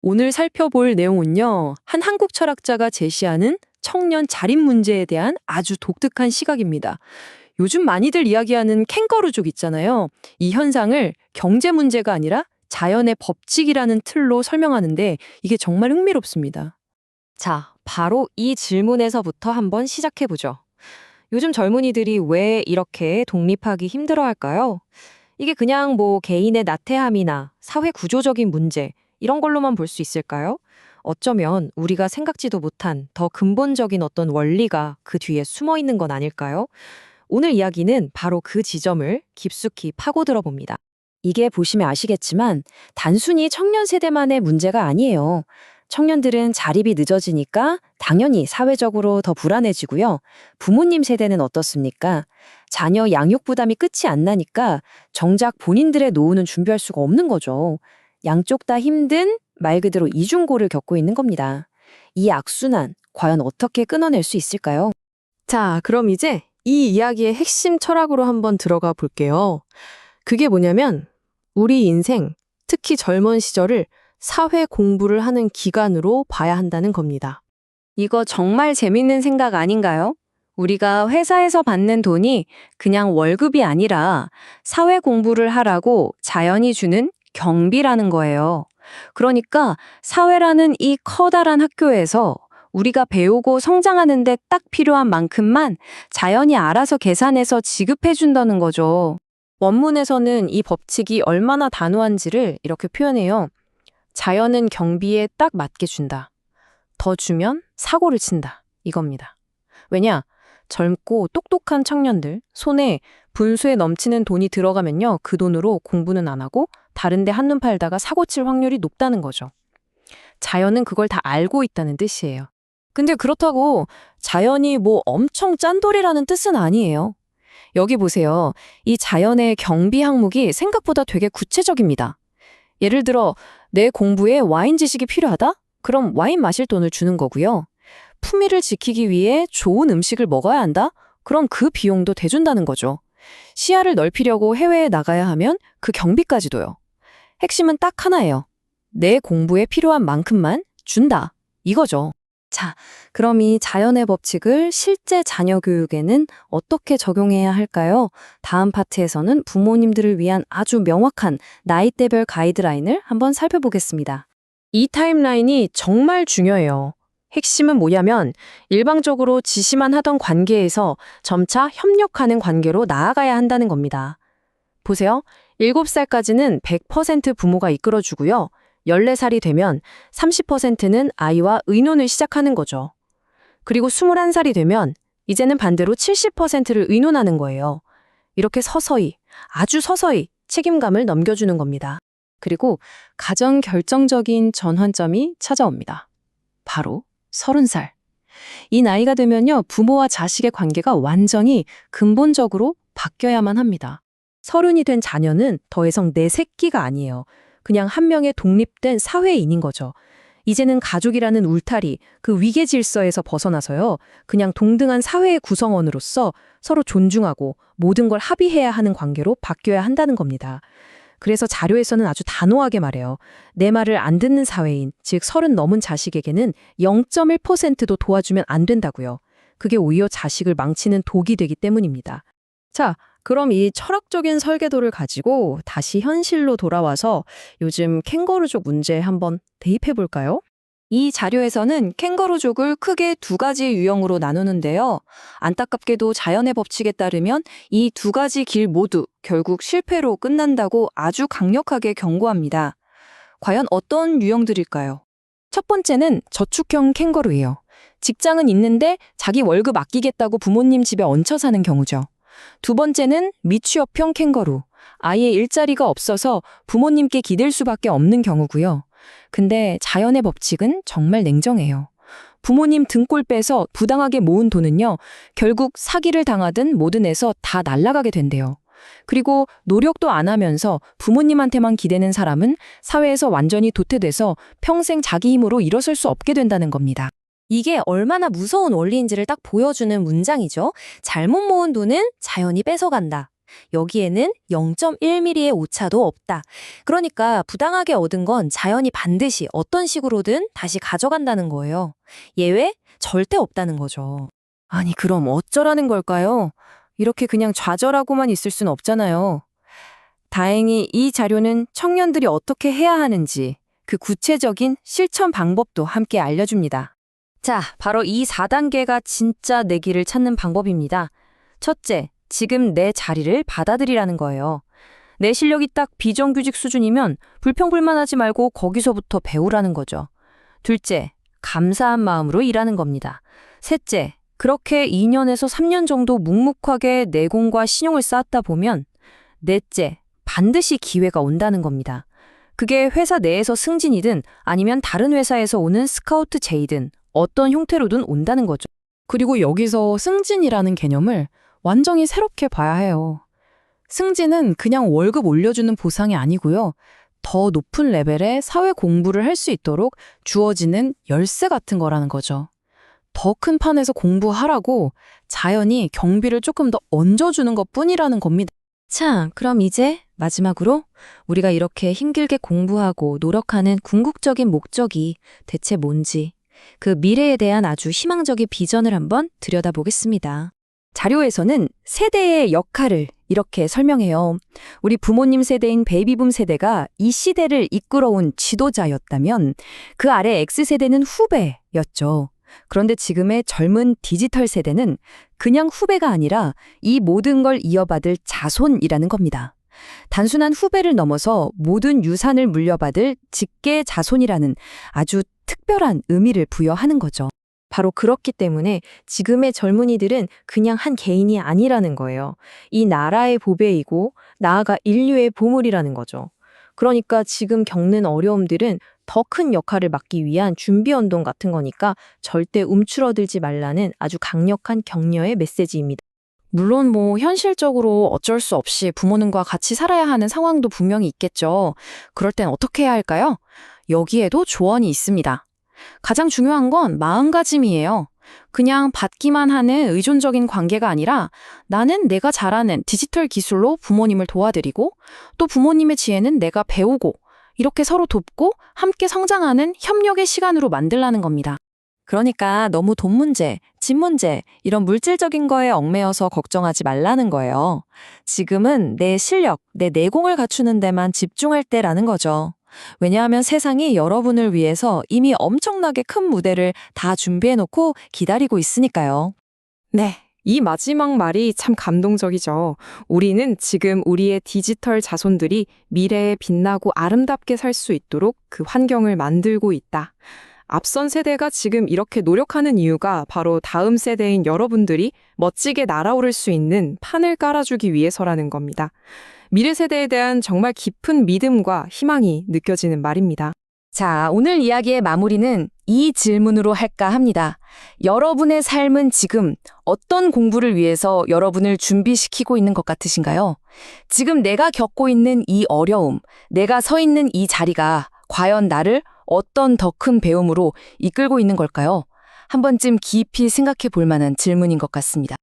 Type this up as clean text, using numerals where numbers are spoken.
오늘 살펴볼 내용은요, 한 한국 철학자가 제시하는 청년 자립 문제에 대한 아주 독특한 시각입니다. 요즘 많이들 이야기하는 캥거루족 있잖아요. 이 현상을 경제 문제가 아니라 자연의 법칙이라는 틀로 설명하는데 이게 정말 흥미롭습니다. 자, 바로 이 질문에서부터 한번 시작해보죠. 요즘 젊은이들이 왜 이렇게 독립하기 힘들어할까요? 이게 그냥 개인의 나태함이나 사회 구조적인 문제, 이런 걸로만 볼 수 있을까요? 어쩌면 우리가 생각지도 못한 더 근본적인 어떤 원리가 그 뒤에 숨어 있는 건 아닐까요? 오늘 이야기는 바로 그 지점을 깊숙이 파고들어 봅니다. 이게 보시면 아시겠지만 단순히 청년 세대만의 문제가 아니에요. 청년들은 자립이 늦어지니까 당연히 사회적으로 더 불안해지고요. 부모님 세대는 어떻습니까? 자녀 양육 부담이 끝이 안 나니까 정작 본인들의 노후는 준비할 수가 없는 거죠. 양쪽 다 힘든 말 그대로 이중고를 겪고 있는 겁니다. 이 악순환 과연 어떻게 끊어낼 수 있을까요? 자, 그럼 이제 이 이야기의 핵심 철학으로 한번 들어가 볼게요. 그게 뭐냐면 우리 인생, 특히 젊은 시절을 사회 공부를 하는 기간으로 봐야 한다는 겁니다. 이거 정말 재밌는 생각 아닌가요? 우리가 회사에서 받는 돈이 그냥 월급이 아니라 사회 공부를 하라고 자연이 주는 경비라는 거예요. 그러니까 사회라는 이 커다란 학교에서 우리가 배우고 성장하는데 딱 필요한 만큼만 자연이 알아서 계산해서 지급해 준다는 거죠. 원문에서는 이 법칙이 얼마나 단호한지를 이렇게 표현해요. 자연은 경비에 딱 맞게 준다. 더 주면 사고를 친다. 이겁니다. 왜냐? 젊고 똑똑한 청년들 손에 분수에 넘치는 돈이 들어가면요. 그 돈으로 공부는 안 하고 다른 데 한눈 팔다가 사고 칠 확률이 높다는 거죠. 자연은 그걸 다 알고 있다는 뜻이에요. 근데 그렇다고 자연이 엄청 짠돌이라는 뜻은 아니에요. 여기 보세요. 이 자연의 경비 항목이 생각보다 되게 구체적입니다. 예를 들어 내 공부에 와인 지식이 필요하다? 그럼 와인 마실 돈을 주는 거고요. 품위를 지키기 위해 좋은 음식을 먹어야 한다? 그럼 그 비용도 대준다는 거죠. 시야를 넓히려고 해외에 나가야 하면 그 경비까지도요. 핵심은 딱 하나예요. 내 공부에 필요한 만큼만 준다. 이거죠. 자, 그럼 이 자연의 법칙을 실제 자녀 교육에는 어떻게 적용해야 할까요? 다음 파트에서는 부모님들을 위한 아주 명확한 나이대별 가이드라인을 한번 살펴보겠습니다. 이 타임라인이 정말 중요해요. 핵심은 뭐냐면 일방적으로 지시만 하던 관계에서 점차 협력하는 관계로 나아가야 한다는 겁니다. 보세요. 7살까지는 100% 부모가 이끌어주고요. 14살이 되면 30%는 아이와 의논을 시작하는 거죠. 그리고 21살이 되면 이제는 반대로 70%를 의논하는 거예요. 이렇게 서서히, 아주 서서히 책임감을 넘겨주는 겁니다. 그리고 가장 결정적인 전환점이 찾아옵니다. 바로 30살. 이 나이가 되면요, 부모와 자식의 관계가 완전히 근본적으로 바뀌어야만 합니다. 30이 된 자녀는 더 이상 내 새끼가 아니에요. 그냥 한 명의 독립된 사회인인 거죠. 이제는 가족이라는 울타리, 그 위계 질서에서 벗어나서요, 그냥 동등한 사회의 구성원으로서 서로 존중하고 모든 걸 합의해야 하는 관계로 바뀌어야 한다는 겁니다. 그래서 자료에서는 아주 단호하게 말해요. 내 말을 안 듣는 사회인, 즉 30 넘은 자식에게는 0.1%도 도와주면 안 된다고요. 그게 오히려 자식을 망치는 독이 되기 때문입니다. 자, 그럼 이 철학적인 설계도를 가지고 다시 현실로 돌아와서 요즘 캥거루족 문제에 한번 대입해 볼까요? 이 자료에서는 캥거루족을 크게 두 가지 유형으로 나누는데요. 안타깝게도 자연의 법칙에 따르면 이 두 가지 길 모두 결국 실패로 끝난다고 아주 강력하게 경고합니다. 과연 어떤 유형들일까요? 첫 번째는 저축형 캥거루예요. 직장은 있는데 자기 월급 아끼겠다고 부모님 집에 얹혀 사는 경우죠. 두 번째는 미취업형 캥거루. 아예 일자리가 없어서 부모님께 기댈 수밖에 없는 경우고요. 근데 자연의 법칙은 정말 냉정해요. 부모님 등골 빼서 부당하게 모은 돈은요, 결국 사기를 당하든 뭐든 해서 다 날아가게 된대요. 그리고 노력도 안 하면서 부모님한테만 기대는 사람은 사회에서 완전히 도태돼서 평생 자기 힘으로 일어설 수 없게 된다는 겁니다. 이게 얼마나 무서운 원리인지를 딱 보여주는 문장이죠. 잘못 모은 돈은 자연이 뺏어간다. 여기에는 0.1mm의 오차도 없다. 그러니까 부당하게 얻은 건 자연이 반드시 어떤 식으로든 다시 가져간다는 거예요. 예외 절대 없다는 거죠. 아니, 그럼 어쩌라는 걸까요? 이렇게 그냥 좌절하고만 있을 순 없잖아요. 다행히 이 자료는 청년들이 어떻게 해야 하는지 그 구체적인 실천 방법도 함께 알려줍니다. 자, 바로 이 4단계가 진짜 내 길을 찾는 방법입니다. 첫째, 지금 내 자리를 받아들이라는 거예요. 내 실력이 딱 비정규직 수준이면 불평불만하지 말고 거기서부터 배우라는 거죠. 둘째, 감사한 마음으로 일하는 겁니다. 셋째, 그렇게 2년에서 3년 정도 묵묵하게 내공과 신용을 쌓았다 보면 넷째, 반드시 기회가 온다는 겁니다. 그게 회사 내에서 승진이든 아니면 다른 회사에서 오는 스카우트 제의든 어떤 형태로든 온다는 거죠. 그리고 여기서 승진이라는 개념을 완전히 새롭게 봐야 해요. 승진은 그냥 월급 올려주는 보상이 아니고요. 더 높은 레벨의 사회 공부를 할 수 있도록 주어지는 열쇠 같은 거라는 거죠. 더 큰 판에서 공부하라고 자연이 경비를 조금 더 얹어주는 것뿐이라는 겁니다. 자, 그럼 이제 마지막으로 우리가 이렇게 힘들게 공부하고 노력하는 궁극적인 목적이 대체 뭔지 그 미래에 대한 아주 희망적인 비전을 한번 들여다보겠습니다. 자료에서는 세대의 역할을 이렇게 설명해요. 우리 부모님 세대인 베이비붐 세대가 이 시대를 이끌어온 지도자였다면 그 아래 X세대는 후배였죠. 그런데 지금의 젊은 디지털 세대는 그냥 후배가 아니라 이 모든 걸 이어받을 자손이라는 겁니다. 단순한 후배를 넘어서 모든 유산을 물려받을 직계 자손이라는 아주 특별한 의미를 부여하는 거죠. 바로 그렇기 때문에 지금의 젊은이들은 그냥 한 개인이 아니라는 거예요. 이 나라의 보배이고 나아가 인류의 보물이라는 거죠. 그러니까 지금 겪는 어려움들은 더 큰 역할을 맡기 위한 준비운동 같은 거니까 절대 움츠러들지 말라는 아주 강력한 격려의 메시지입니다. 물론 현실적으로 어쩔 수 없이 부모님과 같이 살아야 하는 상황도 분명히 있겠죠. 그럴 땐 어떻게 해야 할까요? 여기에도 조언이 있습니다. 가장 중요한 건 마음가짐이에요. 그냥 받기만 하는 의존적인 관계가 아니라 나는 내가 잘하는 디지털 기술로 부모님을 도와드리고 또 부모님의 지혜는 내가 배우고 이렇게 서로 돕고 함께 성장하는 협력의 시간으로 만들라는 겁니다. 그러니까 너무 돈 문제, 집 문제, 이런 물질적인 거에 얽매여서 걱정하지 말라는 거예요. 지금은 내 실력, 내 내공을 갖추는 데만 집중할 때라는 거죠. 왜냐하면 세상이 여러분을 위해서 이미 엄청나게 큰 무대를 다 준비해놓고 기다리고 있으니까요. 네, 이 마지막 말이 참 감동적이죠. 우리는 지금 우리의 디지털 자손들이 미래에 빛나고 아름답게 살 수 있도록 그 환경을 만들고 있다. 앞선 세대가 지금 이렇게 노력하는 이유가 바로 다음 세대인 여러분들이 멋지게 날아오를 수 있는 판을 깔아주기 위해서라는 겁니다. 미래 세대에 대한 정말 깊은 믿음과 희망이 느껴지는 말입니다. 자, 오늘 이야기의 마무리는 이 질문으로 할까 합니다. 여러분의 삶은 지금 어떤 공부를 위해서 여러분을 준비시키고 있는 것 같으신가요? 지금 내가 겪고 있는 이 어려움, 내가 서 있는 이 자리가 과연 나를 어떤 더 큰 배움으로 이끌고 있는 걸까요? 한 번쯤 깊이 생각해 볼 만한 질문인 것 같습니다.